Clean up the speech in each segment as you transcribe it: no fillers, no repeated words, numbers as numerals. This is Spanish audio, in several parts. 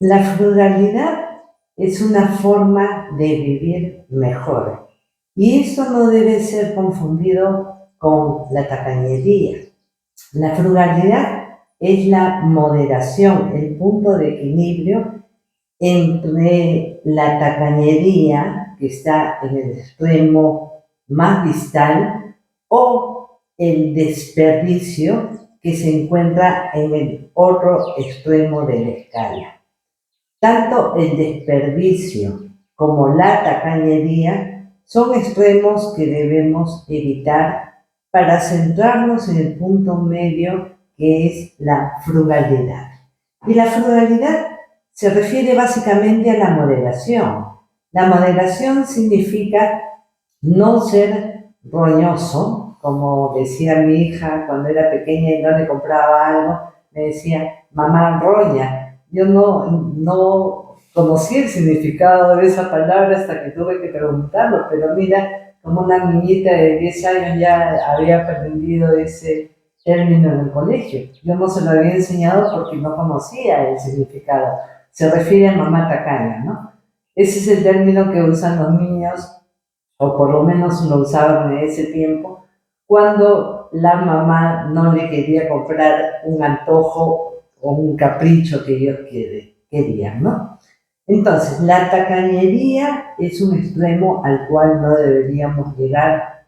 La frugalidad es una forma de vivir mejor y eso no debe ser confundido con la tacañería. La frugalidad es la moderación, el punto de equilibrio entre la tacañería, que está en el extremo más distal, o el desperdicio, que se encuentra en el otro extremo de la escala. Tanto el desperdicio como la tacañería son extremos que debemos evitar para centrarnos en el punto medio, que es la frugalidad. Y la frugalidad se refiere básicamente a la moderación. La moderación significa no ser roñoso, como decía mi hija cuando era pequeña y no le compraba algo, me decía, mamá roña. Yo no conocí el significado de esa palabra hasta que tuve que preguntarlo, pero mira, como una niñita de 10 años ya había aprendido ese término en el colegio. Yo no se lo había enseñado porque no conocía el significado. Se refiere a mamá tacaña, ¿no? Ese es el término que usan los niños, o por lo menos lo usaban en ese tiempo, cuando la mamá no le quería comprar un antojo o un capricho que ellos querían, ¿no? Entonces, la tacañería es un extremo al cual no deberíamos llegar,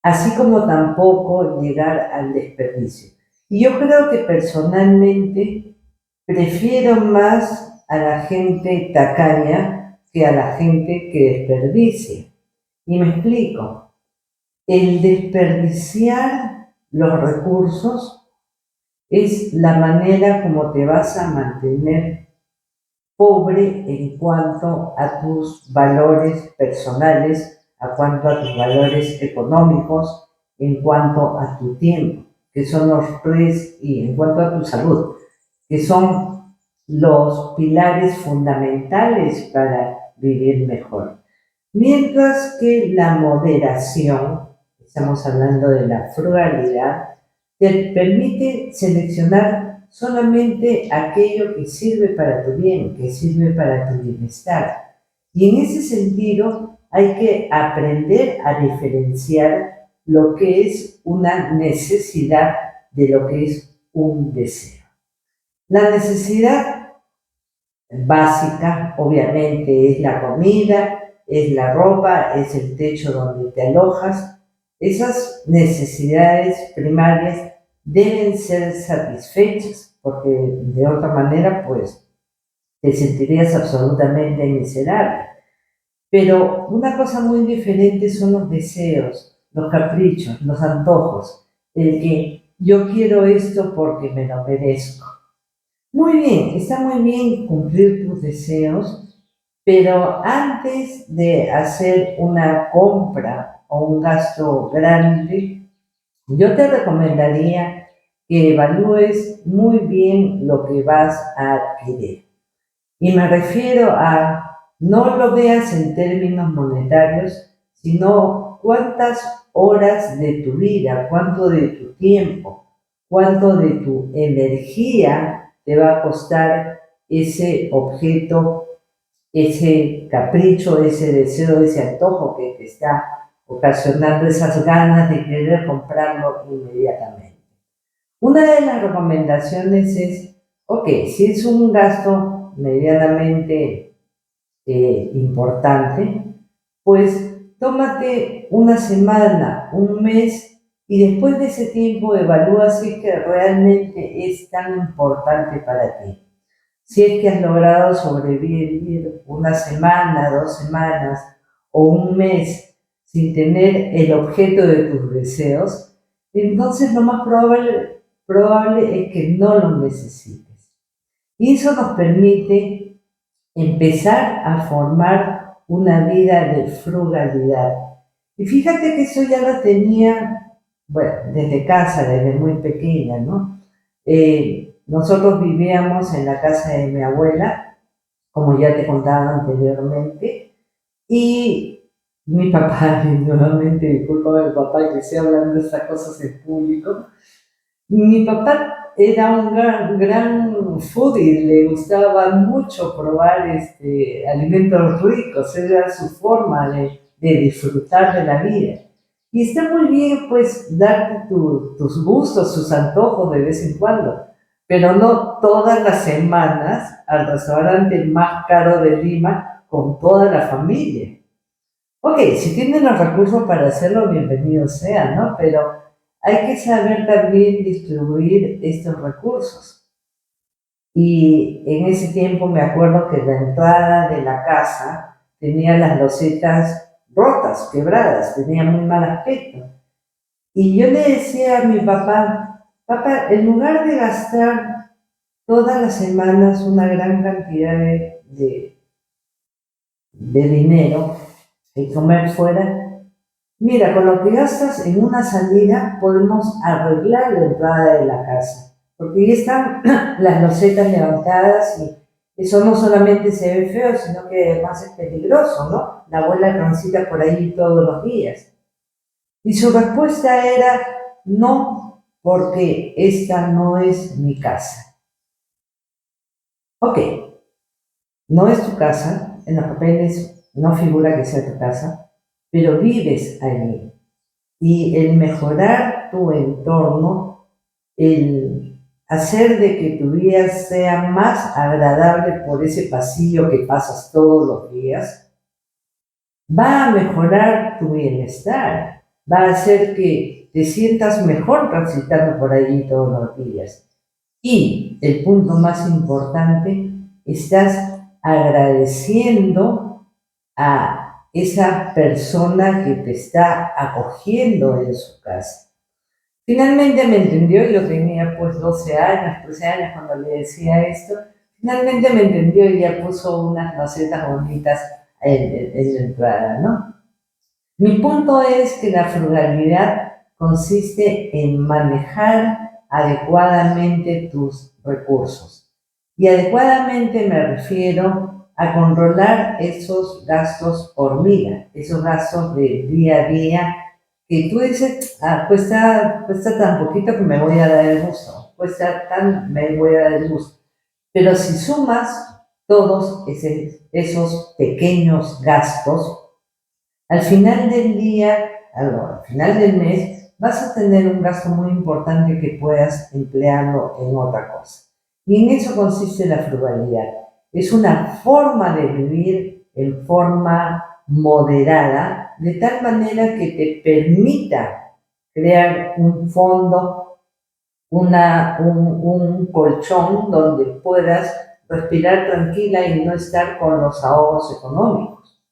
así como tampoco llegar al desperdicio. Y yo creo que personalmente prefiero más a la gente tacaña que a la gente que desperdicia. Y me explico. El desperdiciar los recursos es la manera como te vas a mantener pobre en cuanto a tus valores personales, a cuanto a tus valores económicos, en cuanto a tu tiempo, que son los tres, y en cuanto a tu salud, que son los pilares fundamentales para vivir mejor. Mientras que la moderación, estamos hablando de la frugalidad, te permite seleccionar solamente aquello que sirve para tu bien, que sirve para tu bienestar. Y en ese sentido hay que aprender a diferenciar lo que es una necesidad de lo que es un deseo. La necesidad básica, obviamente, es la comida, es la ropa, es el techo donde te alojas. Esas necesidades primarias deben ser satisfechas, porque de otra manera, pues, te sentirías absolutamente miserable. Pero una cosa muy diferente son los deseos, los caprichos, los antojos, el que yo quiero esto porque me lo merezco. Muy bien, está muy bien cumplir tus deseos, pero antes de hacer una compra o un gasto grande, yo te recomendaría que evalúes muy bien lo que vas a adquirir. Y me refiero a, no lo veas en términos monetarios, sino cuántas horas de tu vida, cuánto de tu tiempo, cuánto de tu energía te va a costar ese objeto, ese capricho, ese deseo, ese antojo que te está ocasionando esas ganas de querer comprarlo inmediatamente. Una de las recomendaciones es, ok, si es un gasto medianamente importante, pues tómate una semana, un mes, y después de ese tiempo evalúa si es que realmente es tan importante para ti. Si es que has logrado sobrevivir una semana, 2 semanas o un mes sin tener el objeto de tus deseos, entonces lo más probable es que no lo necesites. Y eso nos permite empezar a formar una vida de frugalidad. Y fíjate que eso ya lo tenía, bueno, desde casa, desde muy pequeña, ¿no? Nosotros vivíamos en la casa de mi abuela, como ya te contaba anteriormente, y mi papá, y nuevamente disculpa mi papá que esté hablando de estas cosas en público, mi papá era un gran foodie, le gustaba mucho probar alimentos ricos, era su forma de disfrutar de la vida. Y está muy bien, pues, darte tus gustos, sus antojos de vez en cuando, pero no todas las semanas al restaurante más caro de Lima con toda la familia. Ok, si tienen los recursos para hacerlo, bienvenidos sean, ¿no? Pero hay que saber también distribuir estos recursos. Y en ese tiempo me acuerdo que la entrada de la casa tenía las losetas rotas, quebradas, tenía muy mal aspecto. Y yo le decía a mi papá, papá, en lugar de gastar todas las semanas una gran cantidad de dinero en comer fuera, mira, con lo que gastas en una salida podemos arreglar la entrada de la casa, porque ya están las losetas levantadas y eso no solamente se ve feo, sino que además es peligroso, ¿no? La abuela transita por ahí todos los días. Y su respuesta era, no, porque esta no es mi casa. Ok, no es tu casa, en los papeles no figura que sea tu casa, pero vives allí. Y el mejorar tu entorno, el hacer de que tu vida sea más agradable por ese pasillo que pasas todos los días, va a mejorar tu bienestar, va a hacer que te sientas mejor transitando por allí todos los días. Y el punto más importante, estás agradeciendo a esa persona que te está acogiendo en su casa. Finalmente me entendió, yo tenía pues 12 años, 13 años cuando le decía esto, finalmente me entendió y ya puso unas macetas bonitas en la entrada, ¿no? Mi punto es que la frugalidad consiste en manejar adecuadamente tus recursos. Y adecuadamente me refiero a controlar esos gastos hormiga, esos gastos de día a día que tú dices, cuesta tan poquito que me voy a dar el gusto, me voy a dar el gusto. Pero si sumas todos esos pequeños gastos, al final del día, al final del mes, vas a tener un gasto muy importante que puedas emplearlo en otra cosa. Y en eso consiste la frugalidad. Es una forma de vivir en forma moderada, de tal manera que te permita crear un fondo, un colchón donde puedas respirar tranquila y no estar con los ahorros económicos.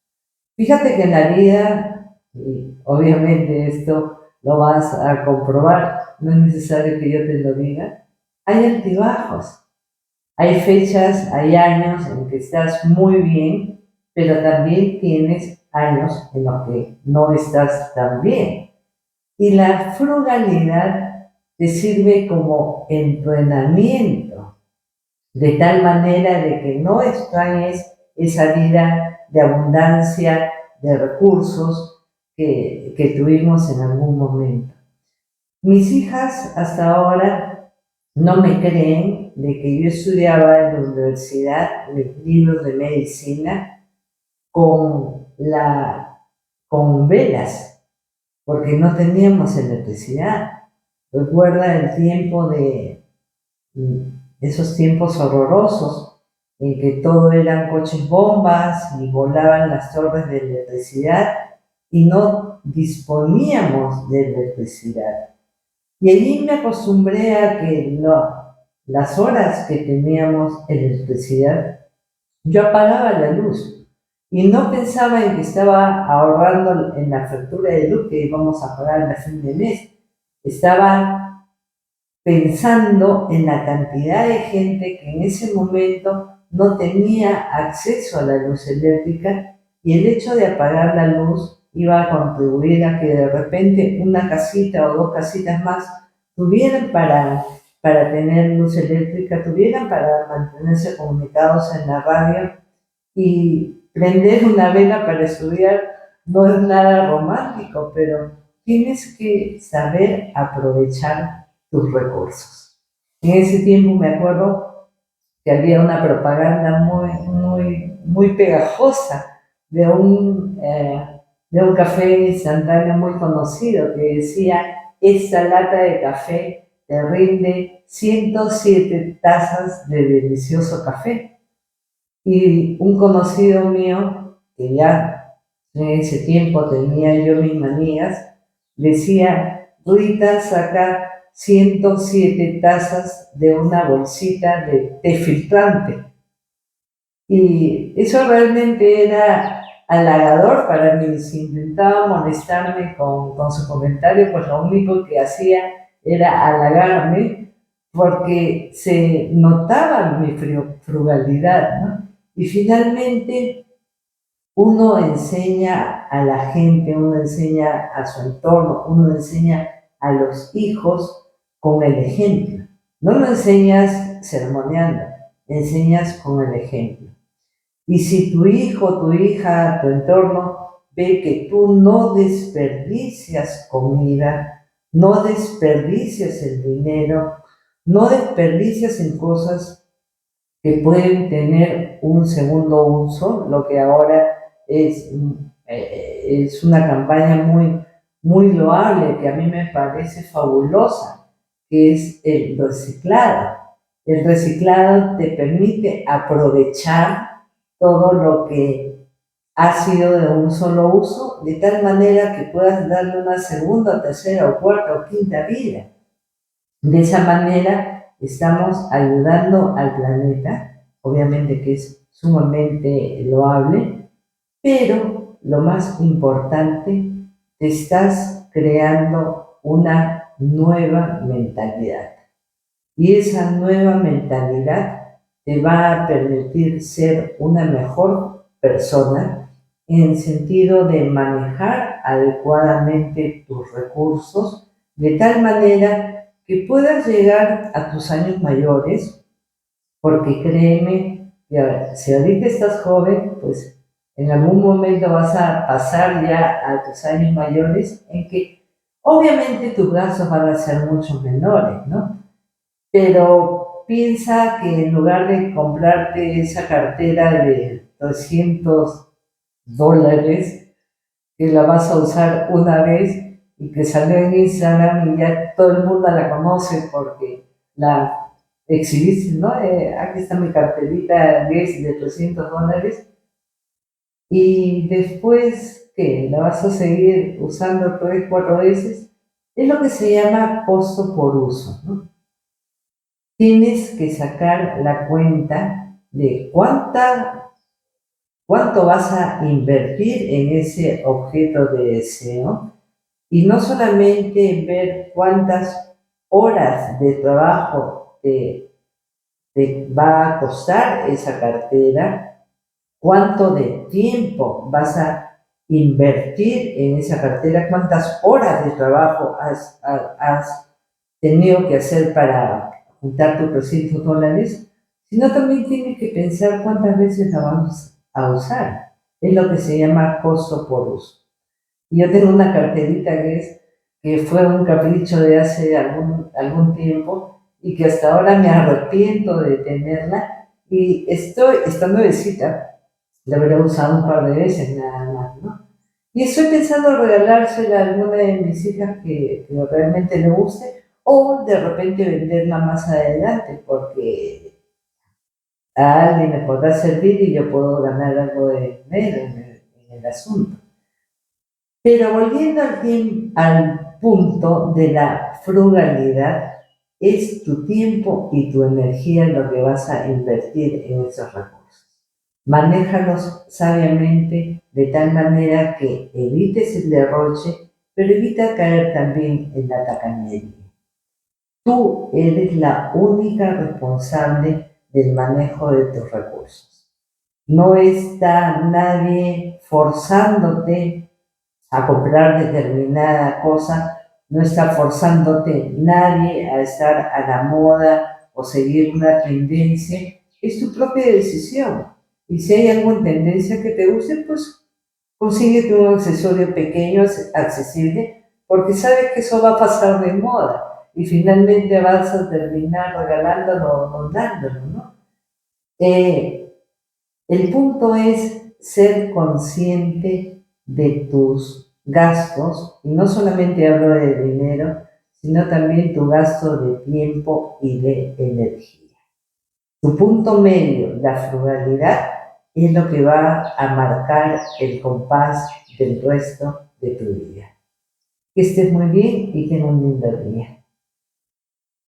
Fíjate que en la vida, y obviamente esto lo vas a comprobar, no es necesario que yo te lo diga, hay altibajos, hay fechas, hay años en que estás muy bien, pero también tienes años en los que no estás tan bien. Y la frugalidad te sirve como entrenamiento, de tal manera de que no extrañes esa vida de abundancia, de recursos que tuvimos en algún momento. Mis hijas hasta ahora no me creen de que yo estudiaba en la universidad mis libros de medicina con, con velas, porque no teníamos electricidad. Recuerda el tiempo de esos tiempos horrorosos en que todo eran coches bombas y volaban las torres de electricidad y no disponíamos de electricidad. Y allí me acostumbré a que las horas que teníamos electricidad, yo apagaba la luz y no pensaba en que estaba ahorrando en la factura de luz que íbamos a pagar a fin de mes. Estaba pensando en la cantidad de gente que en ese momento no tenía acceso a la luz eléctrica y el hecho de apagar la luz iba a contribuir a que de repente una casita o dos casitas más tuvieran para tener luz eléctrica, tuvieran para mantenerse comunicados en la radio, y prender una vela para estudiar no es nada romántico, pero tienes que saber aprovechar tus recursos. En ese tiempo me acuerdo que había una propaganda muy pegajosa de de un café instantáneo muy conocido que decía: esta lata de café te rinde 107 tazas de delicioso café. Y un conocido mío, que ya en ese tiempo tenía yo mis manías, decía: Rita, saca 107 tazas de una bolsita de té filtrante. Y eso realmente era halagador para mí. Si intentaba molestarme con su comentario, pues lo único que hacía era halagarme, porque se notaba mi frugalidad, ¿no? Y finalmente uno enseña a la gente, uno enseña a su entorno, uno enseña a los hijos con el ejemplo. No lo enseñas sermoneando, enseñas con el ejemplo. Y si tu hijo, tu hija, tu entorno ve que tú no desperdicias comida, no desperdicias el dinero, no desperdicias en cosas que pueden tener un segundo uso, lo que ahora es, es una campaña muy loable, que a mí me parece fabulosa, que es el reciclado. El reciclado te permite aprovechar todo lo que ha sido de un solo uso, de tal manera que puedas darle una segunda, tercera o cuarta o quinta vida. De esa manera estamos ayudando al planeta, obviamente que es sumamente loable, pero lo más importante, te estás creando una nueva mentalidad. Y esa nueva mentalidad te va a permitir ser una mejor persona en el sentido de manejar adecuadamente tus recursos, de tal manera que puedas llegar a tus años mayores, porque créeme que si ahorita estás joven, pues en algún momento vas a pasar ya a tus años mayores en que obviamente tus gastos van a ser mucho menores, ¿no? Pero piensa que en lugar de comprarte esa cartera de $200, que la vas a usar una vez y que salió en Instagram y ya todo el mundo la conoce porque la exhibiste, ¿no? Aquí está mi carterita Guess de $300, y después que la vas a seguir usando 3, 4 veces, es lo que se llama costo por uso, ¿no? Tienes que sacar la cuenta de cuánto vas a invertir en ese objeto de deseo, y no solamente ver cuántas horas de trabajo te va a costar esa cartera, cuánto de tiempo vas a invertir en esa cartera, cuántas horas de trabajo has tenido que hacer para juntar tus $300, sino también tienes que pensar cuántas veces la vamos a usar. Es lo que se llama costo por uso. Y yo tengo una carterita que fue un capricho de hace algún tiempo y que hasta ahora me arrepiento de tenerla, y está nuevecita, la habré usado un par de veces nada más, ¿no? Y estoy pensando regalársela a alguna de mis hijas que realmente le guste, o de repente venderla más adelante, porque a alguien le podrá servir y yo puedo ganar algo de dinero en el asunto. Pero volviendo al punto de la frugalidad, es tu tiempo y tu energía lo que vas a invertir en esos recursos. Manéjalos sabiamente de tal manera que evites el derroche, pero evita caer también en la tacañería. Tú eres la única responsable del manejo de tus recursos. No está nadie forzándote a comprar determinada cosa, no está forzándote nadie a estar a la moda o seguir una tendencia, es tu propia decisión. Y si hay alguna tendencia que te guste, pues consíguete un accesorio pequeño, accesible, porque sabes que eso va a pasar de moda. y finalmente vas a terminar regalándolo o dándolo, ¿no? El punto es ser consciente de tus gastos, y no solamente hablo de dinero, sino también tu gasto de tiempo y de energía. Tu punto medio, la frugalidad, es lo que va a marcar el compás del resto de tu vida. Que estés muy bien y tenga un lindo día.